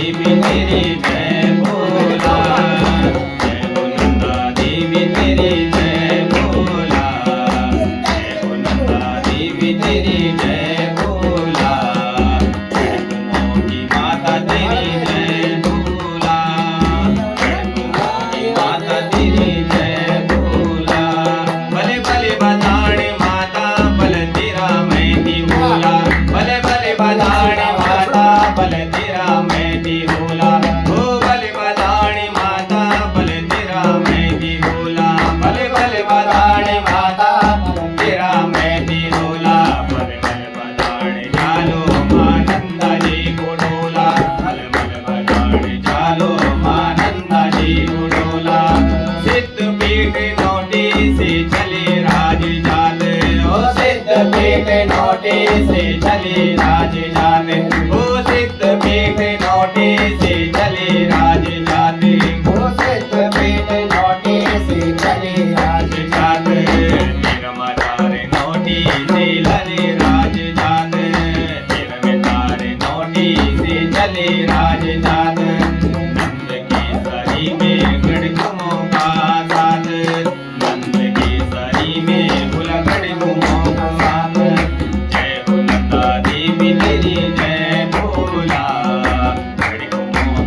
देवी तेरी जय बोला, जय हो नंदा देवी तेरी जय बोला, जय हो नंदा देवी तेरी जय बोला, जय हो मोही माता तेरी जय बोला, जय हो मोही माता तेरी जय बोला। भले भले बधाने माता बल तेरा मैं दी बोला, भले भले बधाने माता बल तेरा मैं दी बोला, ओ भले बधाने माता बल तेरा मैं दी बोला, भले भले बधाने माता तेरा मैं दी बोला, भले भले बधाने चालो मां नंदा जी को डोला, भले भले बधाने चालो मां नंदा जी को डोला। सिद्ध पीठ नोटी से चले राज जात, ओ सिद्ध पीठ नोटी से चले राज जात, ओ सिद्ध पीठ नोटी से चले राज जात, ओ सिद्ध पीठ नोटी से चले राज जात। तिरमदार नोटी से लले राज जात, तिरमदार नोटी से चले राज जात। नंद केसरी में गढ़ का साथ, नंद केसरी में बुलगढ़ का साथ। जय हो नंदा देवी तेरी जय बोला, गढ़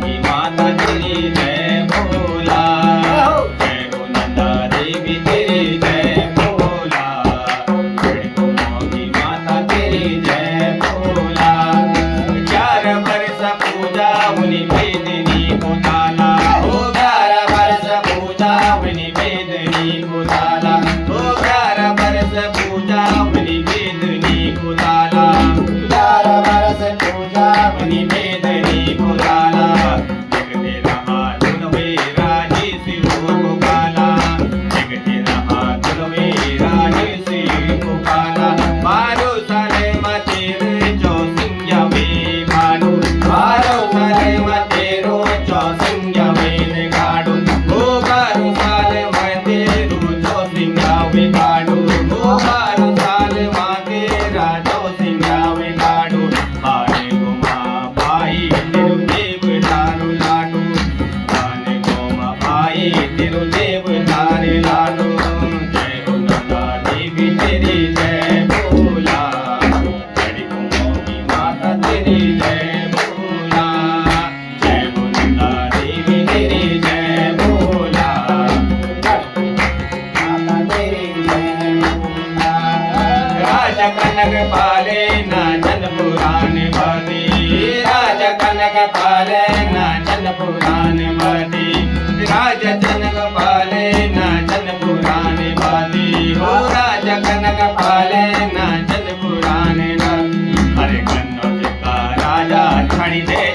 की माता तेरी जय बोला, जय हो नंदा देवी तेरी जय बोला, गढ़ की माता तेरी जय बोला। 11 वर्ष पूजा उन्हीं वेदनी को ताला, ओ 11 वर्ष पूजा उन्हीं वेदनी को ताला, ओ 11 वर्ष पूजा उन्हीं वेदनी को ताला, 11 वर्ष पूजा उन्हीं वेदनी को ताला। जगते रहा धुनवे राजे शिव को काला, जगते रहा धुनवे राजे शिव को काला। मारो साले मतेरे चौसिंग्या वे गाडू, मारो साले मतेरो चौसिंग्या वे गाडू, ओ मारो साले मतेरो चौसिंग्या वे गाडू, ओ मारो साले मतेरा चौसिंग्या वे गाडू। आने गोमा भाई तेरो देव तारू लाडू, आने गोमा भाई तेरो देव तारे लाडू। जय हो नंदा देवी तेरी जय बोला, गढ़ की माता तेरी जय बोला, जय हो नंदा देवी तेरी जय बोला, माता तेरी जय बोला। राजा कनक पाले ना जन पुराण बदी, राजा कनक पाले ना जन पुराण बदी, राजा जनक पाले ना जन पुराण बदी, हो राजा कनक पाले ना जन पुराण बदी। अरे कन्नौज का राजा छाड़ी दे